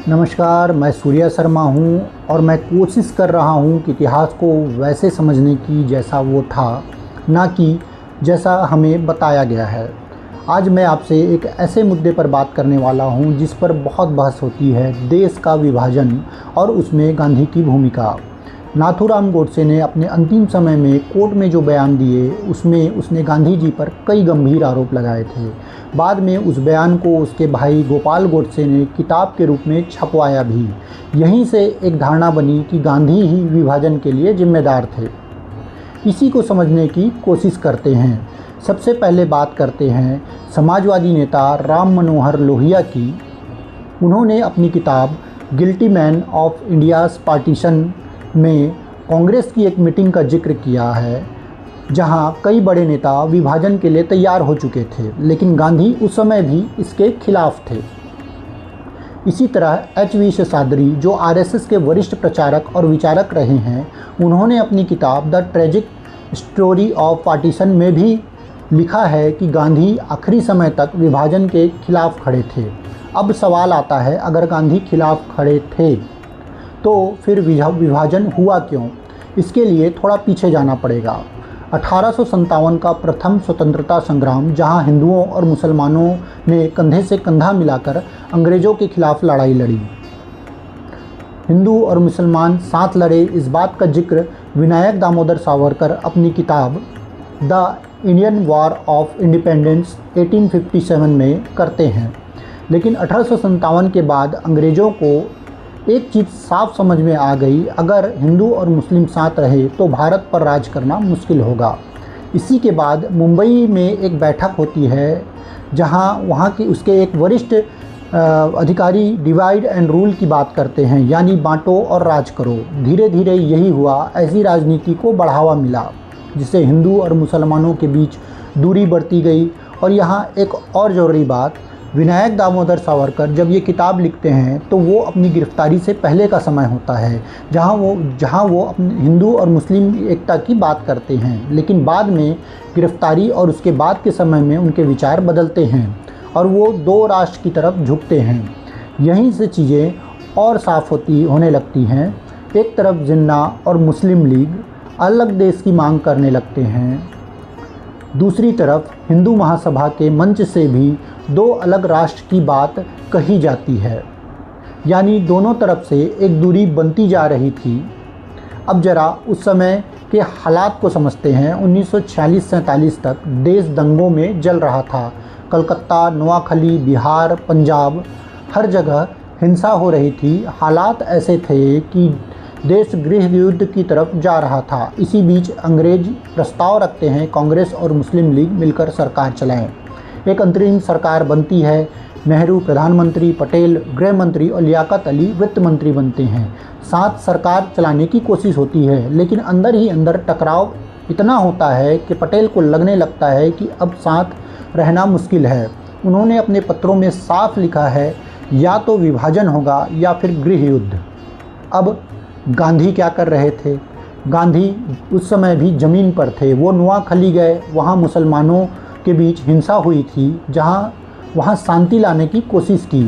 नमस्कार, मैं सूर्या शर्मा हूँ और मैं कोशिश कर रहा हूँ कि इतिहास को वैसे समझने की जैसा वो था, ना कि जैसा हमें बताया गया है। आज मैं आपसे एक ऐसे मुद्दे पर बात करने वाला हूँ जिस पर बहुत बहस होती है, देश का विभाजन और उसमें गांधी की भूमिका। नाथूराम गोडसे ने अपने अंतिम समय में कोर्ट में जो बयान दिए, उसमें उसने गांधी जी पर कई गंभीर आरोप लगाए थे। बाद में उस बयान को उसके भाई गोपाल गोडसे ने किताब के रूप में छपवाया भी। यहीं से एक धारणा बनी कि गांधी ही विभाजन के लिए जिम्मेदार थे। इसी को समझने की कोशिश करते हैं। सबसे पहले बात करते हैं समाजवादी नेता राम मनोहर लोहिया की। उन्होंने अपनी किताब guilty man of India's partition में कांग्रेस की एक मीटिंग का जिक्र किया है, जहां कई बड़े नेता विभाजन के लिए तैयार हो चुके थे, लेकिन गांधी उस समय भी इसके खिलाफ थे। इसी तरह एच.वी. शेषाद्री, जो आरएसएस के वरिष्ठ प्रचारक और विचारक रहे हैं, उन्होंने अपनी किताब the tragic story of partition में भी लिखा है कि गांधी आखिरी समय तक विभाजन के खिलाफ खड़े थे। अब सवाल आता है, अगर गांधी खिलाफ खड़े थे तो फिर विभाजन हुआ क्यों? इसके लिए थोड़ा पीछे जाना पड़ेगा। 1857 का प्रथम स्वतंत्रता संग्राम, जहां हिंदुओं और मुसलमानों ने कंधे से कंधा मिलाकर अंग्रेज़ों के खिलाफ लड़ाई लड़ी। हिंदू और मुसलमान साथ लड़े, इस बात का जिक्र विनायक दामोदर सावरकर अपनी किताब the Indian war of independence 1857 में करते हैं। लेकिन 1857 के बाद अंग्रेज़ों को एक चीज़ साफ समझ में आ गई, अगर हिंदू और मुस्लिम साथ रहे तो भारत पर राज करना मुश्किल होगा। इसी के बाद मुंबई में एक बैठक होती है, जहां वहां के उसके एक वरिष्ठ अधिकारी डिवाइड एंड रूल की बात करते हैं, यानी बांटो और राज करो। धीरे धीरे यही हुआ, ऐसी राजनीति को बढ़ावा मिला, जिससे हिंदू और मुसलमानों के बीच दूरी बढ़ती गई। और यहाँ एक और ज़रूरी बात, विनायक दामोदर सावरकर जब ये किताब लिखते हैं तो वो अपनी गिरफ्तारी से पहले का समय होता है, जहाँ वो अपने हिंदू और मुस्लिम एकता की बात करते हैं। लेकिन बाद में गिरफ्तारी और उसके बाद के समय में उनके विचार बदलते हैं और वो दो राष्ट्र की तरफ झुकते हैं। यहीं से चीज़ें और साफ़ होने लगती हैं। एक तरफ जिन्ना और मुस्लिम लीग अलग देश की मांग करने लगते हैं, दूसरी तरफ हिंदू महासभा के मंच से भी दो अलग राष्ट्र की बात कही जाती है, यानी दोनों तरफ से एक दूरी बनती जा रही थी। अब जरा उस समय के हालात को समझते हैं। 1946-47 तक देश दंगों में जल रहा था। कलकत्ता, नोआखली, बिहार, पंजाब, हर जगह हिंसा हो रही थी। हालात ऐसे थे कि देश गृह युद्ध की तरफ जा रहा था। इसी बीच अंग्रेज प्रस्ताव रखते हैं, कांग्रेस और मुस्लिम लीग मिलकर सरकार चलाएं। एक अंतरिम सरकार बनती है। नेहरू प्रधानमंत्री, पटेल गृह मंत्री और लियाकत अली वित्त मंत्री बनते हैं। साथ सरकार चलाने की कोशिश होती है, लेकिन अंदर ही अंदर टकराव इतना होता है कि पटेल को लगने लगता है कि अब साथ रहना मुश्किल है। उन्होंने अपने पत्रों में साफ लिखा है, या तो विभाजन होगा या फिर गृह युद्ध। अब गांधी क्या कर रहे थे? गांधी उस समय भी ज़मीन पर थे। वो नोआखली गए, वहाँ मुसलमानों के बीच हिंसा हुई थी, वहाँ शांति लाने की कोशिश की।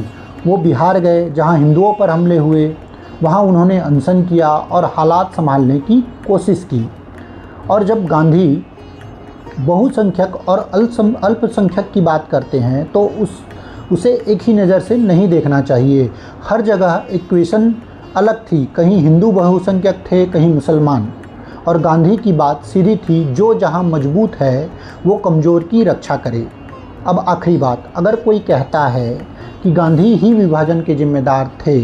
वो बिहार गए, जहाँ हिंदुओं पर हमले हुए, वहाँ उन्होंने अनशन किया और हालात संभालने की कोशिश की। और जब गांधी बहुसंख्यक और अल्पसंख्यक की बात करते हैं तो उसे एक ही नज़र से नहीं देखना चाहिए। हर जगह इक्वेशन अलग थी, कहीं हिंदू बहुसंख्यक थे, कहीं मुसलमान। और गांधी की बात सीधी थी, जो जहां मजबूत है वो कमज़ोर की रक्षा करे। अब आखिरी बात, अगर कोई कहता है कि गांधी ही विभाजन के जिम्मेदार थे,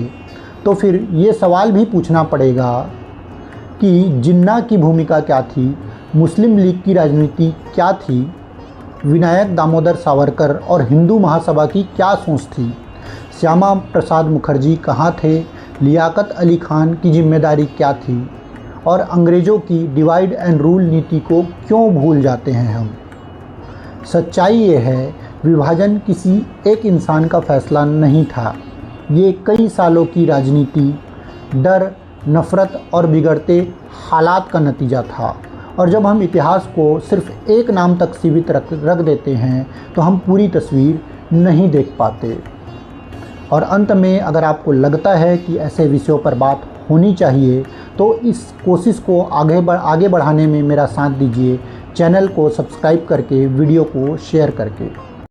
तो फिर ये सवाल भी पूछना पड़ेगा कि जिन्ना की भूमिका क्या थी, मुस्लिम लीग की राजनीति क्या थी, विनायक दामोदर सावरकर और हिंदू महासभा की क्या सोच थी, श्यामा प्रसाद मुखर्जी कहाँ थे, लियाकत अली खान की जिम्मेदारी क्या थी, और अंग्रेज़ों की डिवाइड एंड रूल नीति को क्यों भूल जाते हैं हम। सच्चाई ये है, विभाजन किसी एक इंसान का फैसला नहीं था। ये कई सालों की राजनीति, डर, नफ़रत और बिगड़ते हालात का नतीजा था। और जब हम इतिहास को सिर्फ एक नाम तक सीमित रख देते हैं तो हम पूरी तस्वीर नहीं देख पाते। और अंत में अगर आपको लगता है कि ऐसे विषयों पर बात होनी चाहिए तो इस कोशिश को आगे बढ़ाने में मेरा साथ दीजिए, चैनल को सब्सक्राइब करके, वीडियो को शेयर करके।